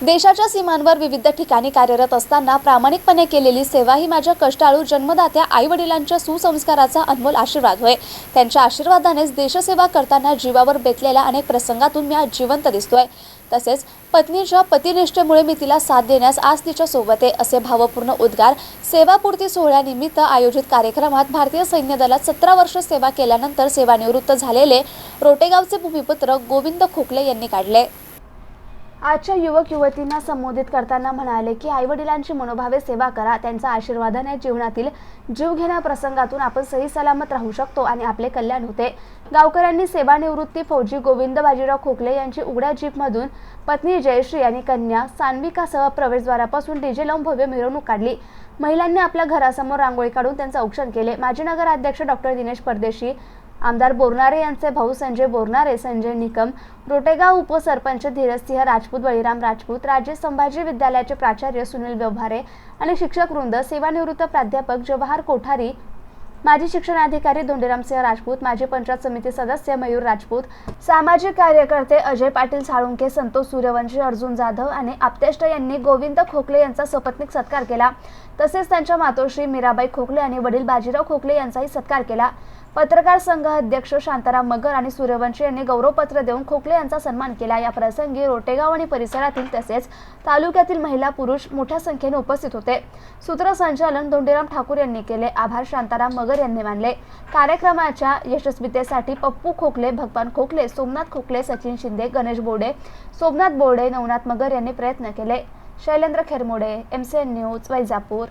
देशाच्या सीमांवर विविध ठिकाणी कार्यरत असताना प्रामाणिकपणे केलेली सेवा ही माझ्या कष्टाळू जन्मदात्या आईवडिलांच्या सुसंस्काराचा अनमोल आशीर्वाद होय। त्यांच्या आशीर्वादानेच देशसेवा करताना जीवावर बेतलेल्या अनेक प्रसंगातून मी आज जिवंत दिसतोय। तसेच पत्नीच्या पतिनिष्ठेमुळे मी तिला साथ देण्यास आज तिच्या सोबत आहे, असे भावपूर्ण उद्गार सेवापूर्ती सोहळ्यानिमित्त आयोजित कार्यक्रमात भारतीय सैन्य दलात 17 वर्ष सेवा केल्यानंतर सेवानिवृत्त झालेले रोटेगावचे भूमिपुत्र गोविंद खोकले यांनी काढले। आजच्या युवक युवतींना संबोधित करताना म्हणाले की आईवडिलांची मनोभावे सेवा करा, त्यांच्या आशीर्वादाने जीवनातील जीवघेण्या प्रसंगातून आपण सही सलामत राहू शकतो आणि आपले कल्याण होते। गावकऱ्यांनी सेवानिवृत्ती फौजी गोविंद बाजीराव खोकले यांची उघड्या जीपमधून पत्नी जयश्री आणि कन्या सान्विकासह प्रवेशद्वारापासून डीजे लावून भव्य मिरवणूक काढली। महिलांनी आपल्या घरासमोर रांगोळी काढून त्यांचे औक्षण केले। माजी नगराध्यक्ष डॉक्टर दिनेश परदेशी, आमदार बोरनारे यांचे भाऊ संजय बोरनारे, संजय निकम, रोटेगाव उपसरपंच धीरजसिंह राजपूत, बळीराम राजपूत, राजे संभाजी विद्यालयाचे प्राचार्य सुनील व्यवहारे आणि शिक्षक वृंद, सेवानिवृत्त प्राध्यापक जवाहर कोठारी, माजी शिक्षणाधिकारी धोंडीरामसिंह राजपूत, माजी पंचायत समिती सदस्य मयूर राजपूत, सामाजिक कार्यकर्ते अजय पाटील साळुंके, संतोष सूर्यवंशी, अर्जुन जाधव आणि आप्तेष्ट यांनी गोविंद खोकले यांचा सपत्नीक सत्कार केला। तसेच त्यांच्या मातोश्री मीराबाई खोकले आणि वडील बाजीराव खोकले यांचाही सत्कार केला। पत्रकार संघ अध्यक्ष शांताराम मगर आणि सूर्यवंशी यांनी गौरवपत्र देऊन खोकले यांचा सन्मान केला। या प्रसंगी रोटेगाव आणि परिसरातील तसेच तालुक्यातील महिला पुरुष मोठ्या संख्येने उपस्थित होते। सूत्रसंचालन धोंडीराम ठाकूर यांनी केले। आभार शांताराम मगर यांनी मानले। कार्यक्रमाच्या यशस्वीतेसाठी पप्पू खोकले, भगवान खोकले, सोमनाथ खोकले, सचिन शिंदे, गणेश बोर्डे, सोमनाथ बोर्डे, नवनाथ मगर यांनी प्रयत्न केले। Shailendra Khermode, MCN news, Vaijapur.